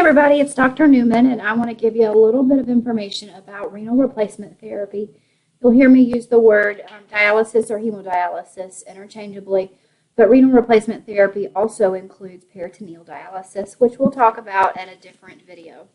everybody, it's Dr. Newman, and I want to give you a little bit of information about renal replacement therapy. You'll hear me use the word dialysis or hemodialysis interchangeably, but renal replacement therapy also includes peritoneal dialysis, which we'll talk about in a different video.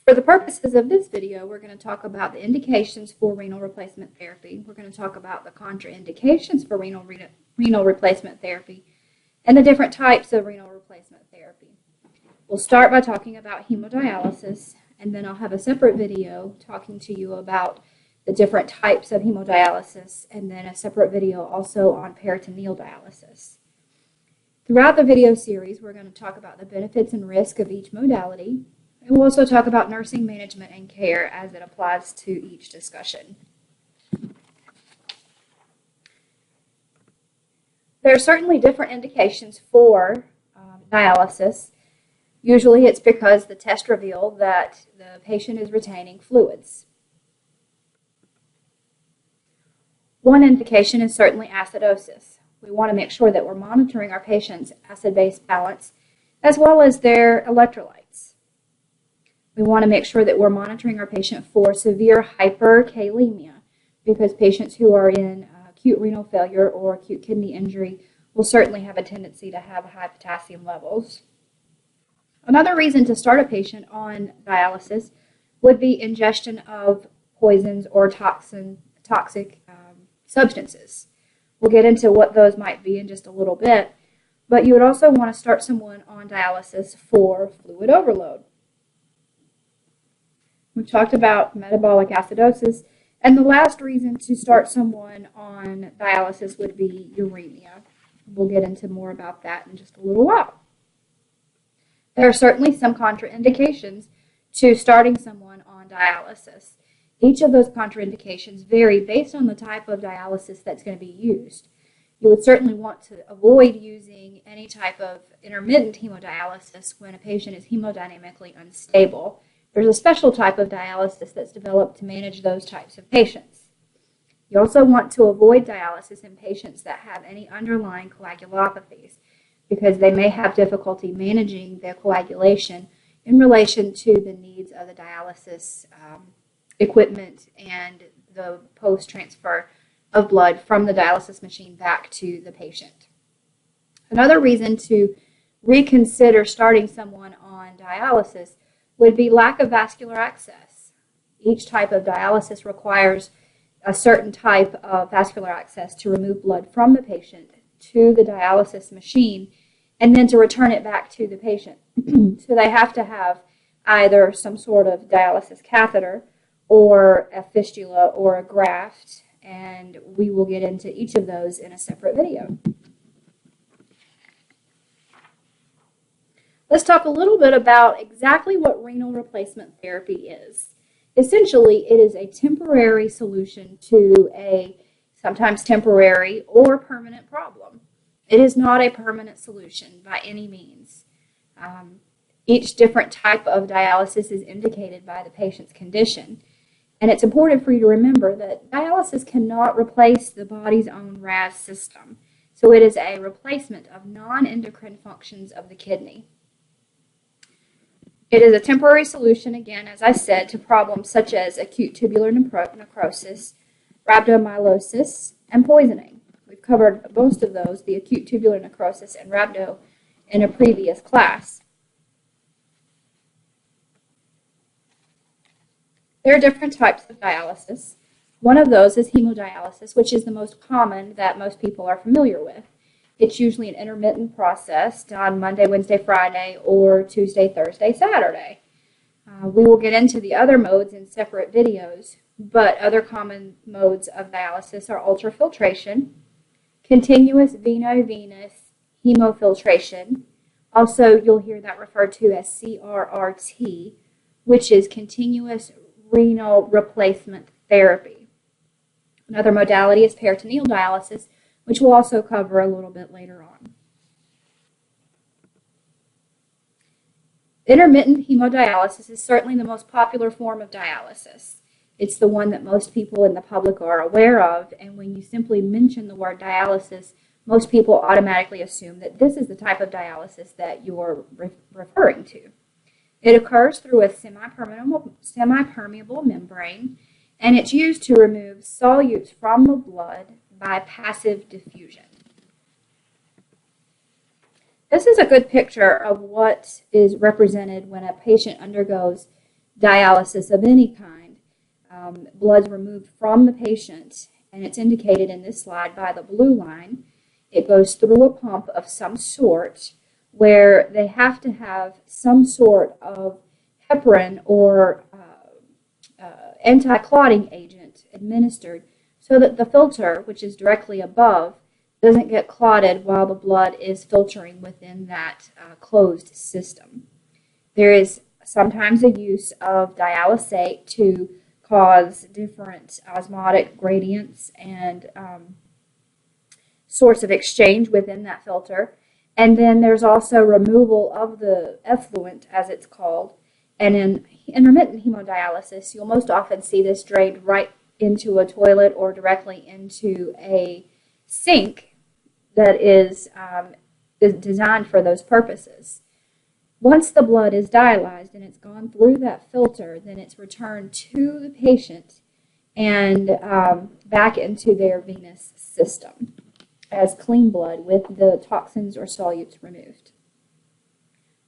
For the purposes of this video, we're going to talk about the indications for renal replacement therapy. We're going to talk about the contraindications for renal replacement therapy and the different types of renal replacement therapy. We'll start by talking about hemodialysis, and then I'll have a separate video talking to you about the different types of hemodialysis, and then a separate video also on peritoneal dialysis. Throughout the video series, we're going to talk about the benefits and risks of each modality, and we'll also talk about nursing management and care as it applies to each discussion. There are certainly different indications for dialysis. Usually it's because the test revealed that the patient is retaining fluids. One indication is certainly acidosis. We want to make sure that we're monitoring our patient's acid-base balance as well as their electrolytes. We want to make sure that we're monitoring our patient for severe hyperkalemia, because patients who are in acute renal failure or acute kidney injury will certainly have a tendency to have high potassium levels. Another reason to start a patient on dialysis would be ingestion of poisons or toxic substances. We'll get into what those might be in just a little bit, but you would also want to start someone on dialysis for fluid overload. We've talked about metabolic acidosis, and the last reason to start someone on dialysis would be uremia. We'll get into more about that in just a little while. There are certainly some contraindications to starting someone on dialysis. Each of those contraindications vary based on the type of dialysis that's going to be used. You would certainly want to avoid using any type of intermittent hemodialysis when a patient is hemodynamically unstable. There's a special type of dialysis that's developed to manage those types of patients. You also want to avoid dialysis in patients that have any underlying coagulopathies, because they may have difficulty managing their coagulation in relation to the needs of the dialysis equipment and the post-transfer of blood from the dialysis machine back to the patient. Another reason to reconsider starting someone on dialysis would be lack of vascular access. Each type of dialysis requires a certain type of vascular access to remove blood from the patient to the dialysis machine and then to return it back to the patient. So they have to have either some sort of dialysis catheter or a fistula or a graft, and we will get into each of those in a separate video. Let's talk a little bit about exactly what renal replacement therapy is. Essentially, it is a temporary solution to a sometimes temporary or permanent problem. It is not a permanent solution by any means. Each different type of dialysis is indicated by the patient's condition, and it's important for you to remember that dialysis cannot replace the body's own RAS system. So it is a replacement of non-endocrine functions of the kidney. It is a temporary solution, again, as I said, to problems such as acute tubular necrosis, rhabdomyolysis, and poisoning. We've covered most of those, the acute tubular necrosis and rhabdo, in a previous class. There are different types of dialysis. One of those is hemodialysis, which is the most common that most people are familiar with. It's usually an intermittent process done Monday, Wednesday, Friday, or Tuesday, Thursday, Saturday. We will get into the other modes in separate videos, but other common modes of dialysis are ultrafiltration, continuous veno-venous hemofiltration. Also, you'll hear that referred to as CRRT, which is continuous renal replacement therapy. Another modality is peritoneal dialysis, which we'll also cover a little bit later on. Intermittent hemodialysis is certainly the most popular form of dialysis. It's the one that most people in the public are aware of, and when you simply mention the word dialysis, most people automatically assume that this is the type of dialysis that you're referring to. It occurs through a semi-permeable membrane, and it's used to remove solutes from the blood by passive diffusion. This is a good picture of what is represented when a patient undergoes dialysis of any kind. Blood's removed from the patient, and it's indicated in this slide by the blue line. It goes through a pump of some sort where they have to have some sort of heparin or anti-clotting agent administered so that the filter, which is directly above, doesn't get clotted while the blood is filtering within that closed system. There is sometimes a use of dialysate to cause different osmotic gradients and sorts of exchange within that filter. And then there's also removal of the effluent, as it's called. And in intermittent hemodialysis, you'll most often see this drained right into a toilet or directly into a sink that is designed for those purposes. Once the blood is dialyzed and it's gone through that filter, then it's returned to the patient and back into their venous system as clean blood with the toxins or solutes removed.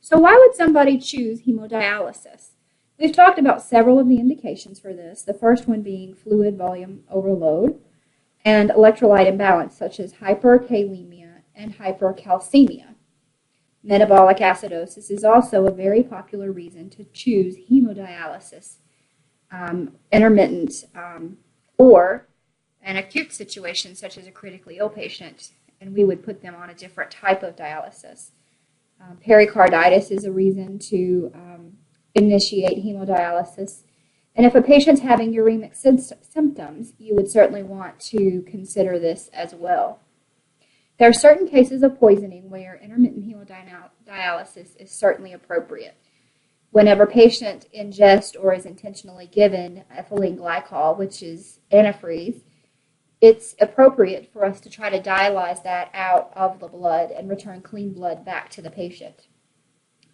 So why would somebody choose hemodialysis? We've talked about several of the indications for this, the first one being fluid volume overload and electrolyte imbalance, such as hyperkalemia and hypercalcemia. Metabolic acidosis is also a very popular reason to choose hemodialysis, intermittent, or an acute situation such as a critically ill patient, and we would put them on a different type of dialysis. Pericarditis is a reason to initiate hemodialysis. And if a patient's having uremic symptoms, you would certainly want to consider this as well. There are certain cases of poisoning where intermittent hemodialysis is certainly appropriate. Whenever a patient ingests or is intentionally given ethylene glycol, which is antifreeze, it's appropriate for us to try to dialyze that out of the blood and return clean blood back to the patient.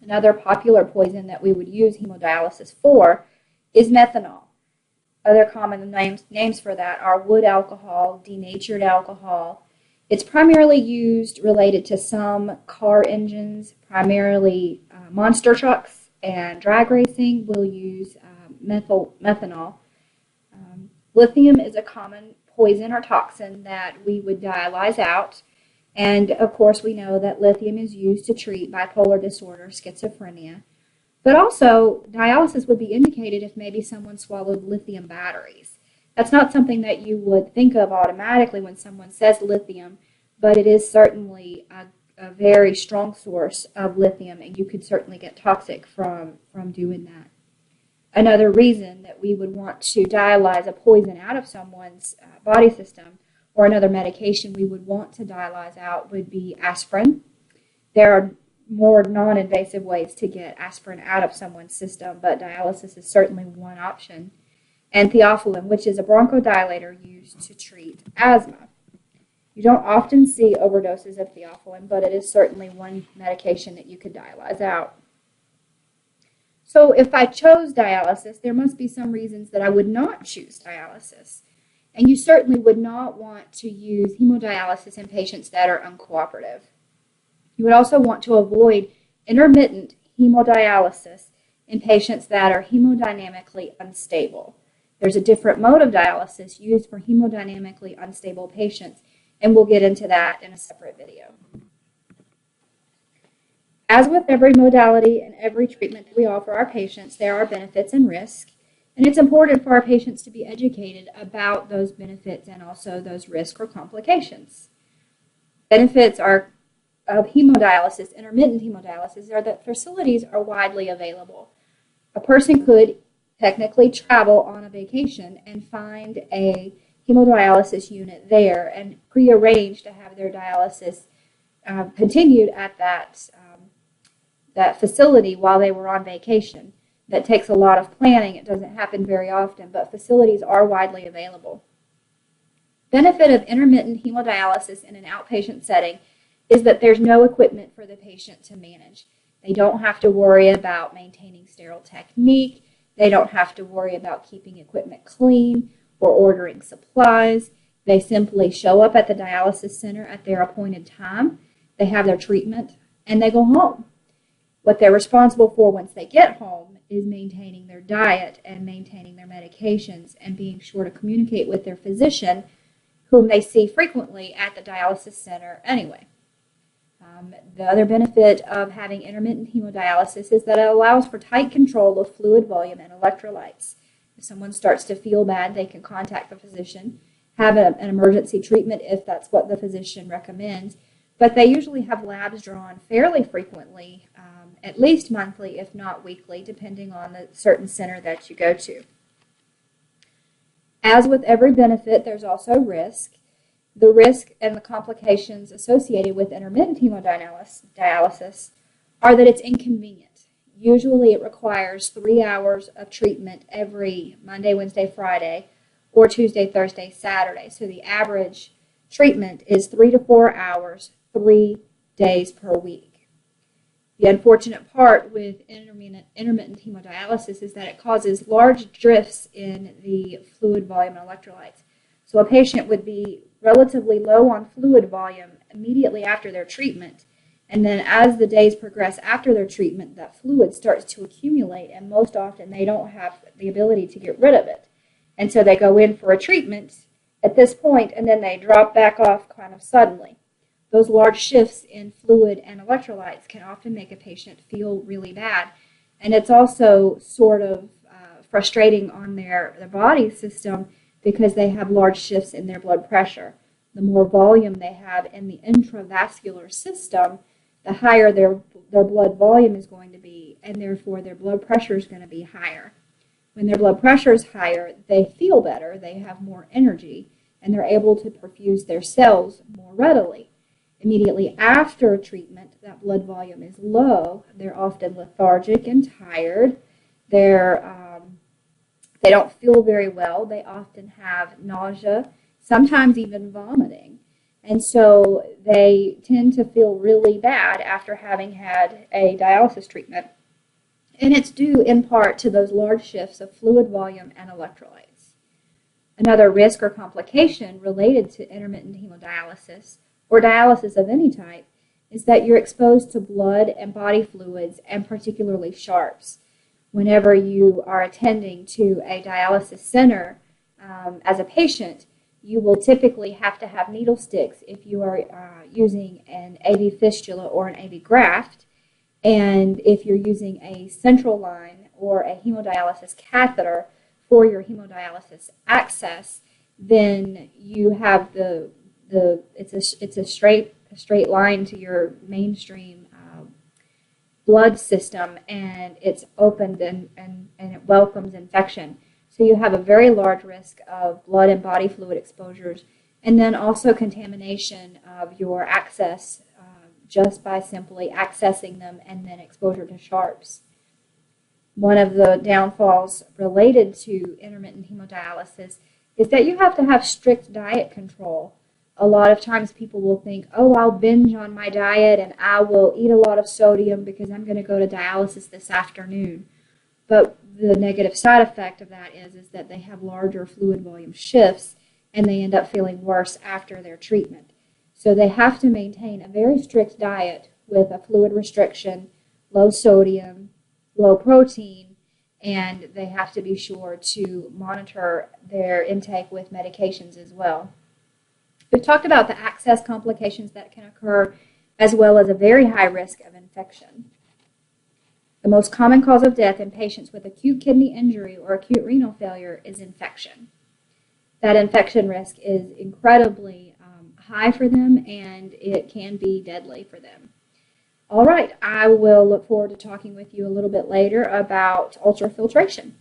Another popular poison that we would use hemodialysis for is methanol. Other common names for that are wood alcohol, denatured alcohol. It's primarily used related to some car engines, primarily monster trucks and drag racing will use methanol. Lithium is a common poison or toxin that we would dialyze out. And of course, we know that lithium is used to treat bipolar disorder, schizophrenia. But also, dialysis would be indicated if maybe someone swallowed lithium batteries. That's not something that you would think of automatically when someone says lithium, but it is certainly a very strong source of lithium, and you could certainly get toxic from doing that. Another reason that we would want to dialyze a poison out of someone's body system, or another medication we would want to dialyze out, would be aspirin. There are more non-invasive ways to get aspirin out of someone's system, but dialysis is certainly one option. And theophylline, which is a bronchodilator used to treat asthma. You don't often see overdoses of theophylline, but it is certainly one medication that you could dialyze out. So if I chose dialysis, there must be some reasons that I would not choose dialysis. And you certainly would not want to use hemodialysis in patients that are uncooperative. You would also want to avoid intermittent hemodialysis in patients that are hemodynamically unstable. There's a different mode of dialysis used for hemodynamically unstable patients, and we'll get into that in a separate video. As with every modality and every treatment that we offer our patients, there are benefits and risks, and it's important for our patients to be educated about those benefits and also those risks or complications. Benefits of hemodialysis, intermittent hemodialysis, are that facilities are widely available. A person could technically travel on a vacation and find a hemodialysis unit there and prearrange to have their dialysis continued at that facility while they were on vacation. That takes a lot of planning. It doesn't happen very often, but facilities are widely available. benefit of intermittent hemodialysis in an outpatient setting is that there's no equipment for the patient to manage. They don't have to worry about maintaining sterile technique. They don't have to worry about keeping equipment clean or ordering supplies. They simply show up at the dialysis center at their appointed time. They have their treatment, and they go home. What they're responsible for once they get home is maintaining their diet and maintaining their medications and being sure to communicate with their physician, whom they see frequently at the dialysis center anyway. The other benefit of having intermittent hemodialysis is that it allows for tight control of fluid volume and electrolytes. If someone starts to feel bad, they can contact the physician, have an emergency treatment if that's what the physician recommends, but they usually have labs drawn fairly frequently, at least monthly, if not weekly, depending on the certain center that you go to. As with every benefit, there's also risk. The risk and the complications associated with intermittent hemodialysis are that it's inconvenient. Usually it requires 3 hours of treatment every Monday, Wednesday, Friday, or Tuesday, Thursday, Saturday. So the average treatment is 3 to 4 hours, 3 days per week. The unfortunate part with intermittent hemodialysis is that it causes large drifts in the fluid volume and electrolytes. So a patient would be relatively low on fluid volume immediately after their treatment, and then as the days progress after their treatment, that fluid starts to accumulate, and most often they don't have the ability to get rid of it. And so they go in for a treatment at this point, and then they drop back off kind of suddenly. Those large shifts in fluid and electrolytes can often make a patient feel really bad, and it's also sort of frustrating on their body system because they have large shifts in their blood pressure. The more volume they have in the intravascular system, the higher their blood volume is going to be, and therefore their blood pressure is going to be higher. When their blood pressure is higher, they feel better, they have more energy, and they're able to perfuse their cells more readily. Immediately after treatment, that blood volume is low. They're often lethargic and tired. They don't feel very well. They often have nausea, sometimes even vomiting. And so they tend to feel really bad after having had a dialysis treatment. And it's due in part to those large shifts of fluid volume and electrolytes. Another risk or complication related to intermittent hemodialysis or dialysis of any type is that you're exposed to blood and body fluids, and particularly sharps. Whenever you are attending to a dialysis center as a patient, you will typically have to have needle sticks if you are using an AV fistula or an AV graft. And if you're using a central line or a hemodialysis catheter for your hemodialysis access, then you have it's a straight line to your mainstream blood system, and it's opened and it welcomes infection. So you have a very large risk of blood and body fluid exposures, and then also contamination of your access just by simply accessing them, and then exposure to sharps. One of the downfalls related to intermittent hemodialysis is that you have to have strict diet control. A lot of times people will think, oh, I'll binge on my diet and I will eat a lot of sodium because I'm going to go to dialysis this afternoon. But the negative side effect of that is that they have larger fluid volume shifts and they end up feeling worse after their treatment. So they have to maintain a very strict diet with a fluid restriction, low sodium, low protein, and they have to be sure to monitor their intake with medications as well. We've talked about the access complications that can occur, as well as a very high risk of infection. The most common cause of death in patients with acute kidney injury or acute renal failure is infection. That infection risk is incredibly high for them, and it can be deadly for them. All right, I will look forward to talking with you a little bit later about ultrafiltration.